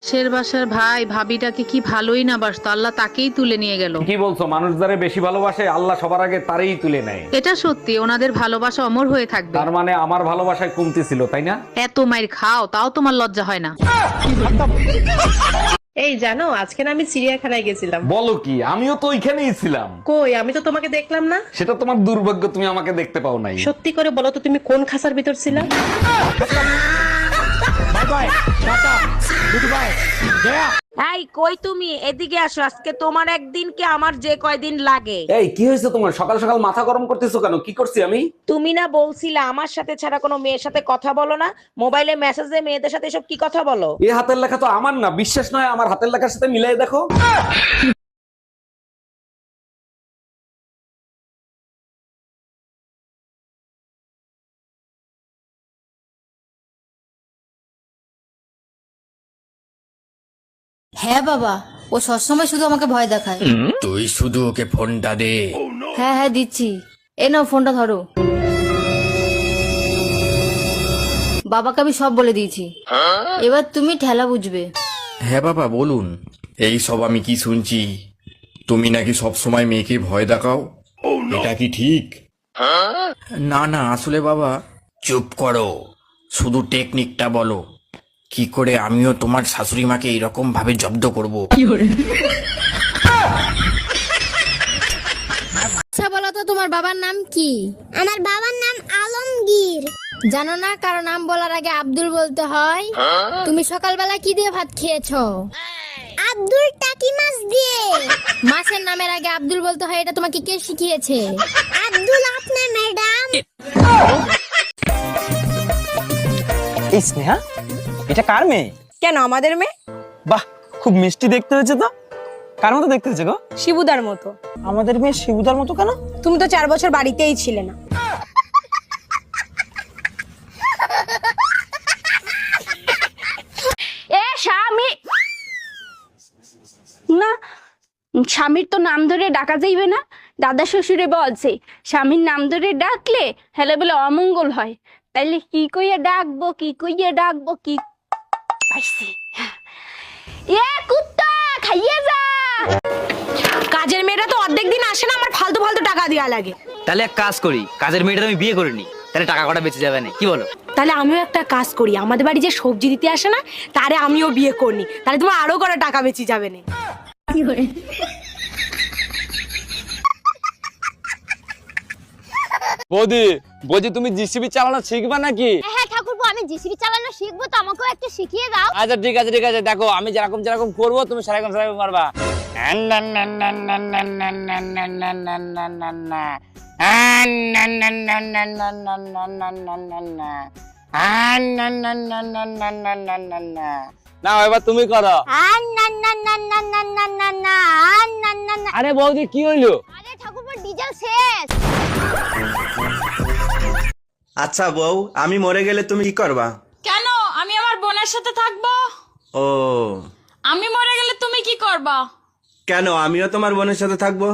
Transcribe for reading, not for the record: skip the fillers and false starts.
শের বাসার ভাই ভাবিটাকে কি ভালোই না বাসতো, আল্লাহ তাকেই তুলে নিয়ে গেল। কি বলছো? মানুষ যারে বেশি ভালোবাসে আল্লাহ সবার আগে তারই তুলে নেয়। এটা সত্যি, ওনাদের ভালোবাসা অমর হয়ে থাকবে। তার মানে আমার ভালোবাসায় কমতি ছিল, তাই না? এত মাইর খাও তাও তোমার লজ্জা হয় না? এই জানো, আজকে না আমি চিড়িয়াখানায় গেছিলাম। বলো কি? আমিও তো ওইখানেই ছিলাম। কই, আমি তো তোমাকে দেখলাম না। সেটা তোমার দুর্ভাগ্য, তুমি আমাকে দেখতে পাও নাই। সত্যি করে বলো তো, তুমি কোন খাঁচার ভিতর ছিলা? এই কই তুমি, এদিকে আসো। আজকে তোমার একদিন কি আমার যে কয়দিন লাগে। এই কি হয়েছে তোমার? সকাল সকাল মাথা গরম করতেছো কেন? কি করছি আমি? তুমি না বলছিলা আমার সাথে ছাড়া কোনো মেয়ের সাথে কথা বলো না, মোবাইলে মেসেজে মেয়েদের সাথে এসব কি কথা বলো? এই হাতের লেখা তো আমার না, বিশ্বাস নয় আমার হাতের লেখার সাথে মিলাই দেখো। হ্যাঁ বাবা, ও সবসময় শুধু আমাকে ভয় দেখায়। তুই শুধু ওকে ফোনটা দে। হ্যাঁ হ্যাঁ দিচ্ছি, এ নাও ফোনটা ধরো। বাবাকে আমি সব বলে দিয়েছি, এবার তুমি ঠেলা বুঝবে। হ্যাঁ বাবা বলুন। এই সব আমি কি শুনছি? তুমি নাকি সব সময় মেয়েকে ভয় দেখাও, এটা কি ঠিক? না না, আসলে বাবা চুপ করো, শুধু টেকনিকটা বলো, কি করে আমিও তোমার শাশুড়ি মাকে এইরকম ভাবে জব্দ করব। আচ্ছা বলো তো, তোমার বাবার নাম কি? আমার বাবার নাম আলমগীর। জানো না কারো নাম বলার আগে আব্দুল বলতে হয়? তুমি সকালবেলা কি দিয়ে ভাত খেয়েছো? আব্দুল টাকি মাছ দিয়ে। মাছের নামের আগে আব্দুল বলতে হয়, এটা তোমাকে কে শিখিয়েছে? আব্দুল আপনার ম্যাডাম। এই স্নেহা, এটা কার মেয়ে? কেন, আমাদের মেয়ে। বাহ, খুব মিষ্টি দেখতে হয়েছে তো। কার মতো দেখতে হয়েছে গো? শিবুদার মতো। আমাদের মেয়ে শিবুদার মতো কেন? তুমি তো 4 বছর বাড়িতেই ছিলে না। এ স্বামী না, স্বামীর তো নাম ধরে ডাকা যাইবে না। দাদা শ্বশুরে বলছে স্বামীর নাম ধরে ডাকলে হেলে বলে অমঙ্গল হয়। তাইলে কি কইয়া ডাকবো, কি কইয়া ডাকবো, কি পাইছি। এ কুত্তা খাইয়ে যা। কাজের মেয়েটা তো অর্ধেক দিন আসে না, আমার ফালতু ফালতু টাকা দেওয়া লাগে। তাহলে এক কাজ করি, কাজের মেয়েটা আমি বিয়ে করিনি, তাহলে টাকা কটা বেঁচে যাবে না, কি বলো? তাহলে আমিও একটা কাজ করি, আমাদের বাড়ি যে সবজি দিতে আসে না, তারে আমিও বিয়ে করনি, তাহলে তোমার আরো করে টাকা বেঁচে যাবে না। বৌদি বলছি, তুমি জিসিবি চালানো শিখবা নাকি? হ্যাঁ ঠাকুরপো, আমি জিসিবি চালানো শিখবো, তো আমাকেও একটু শিখিয়ে দাও। আচ্ছা ঠিক আছে ঠিক আছে, দেখো আমি যেরকম যেরকম করবো তুমি সেরকম সেরকম পারবা। না এবার তুমি করো। আরে বৌদি কি হইলো? আরে ঠাকুরপো, ডিজেল শেষ। আচ্ছা বউ, আমি মরে গেলে তুমি কি করবা? কেন, আমি আমার বোনের সাথে থাকবো। ও, আমি মরে গেলে তুমি কি করবা? কেন আমিও তোমার বোনের সাথে থাকবো?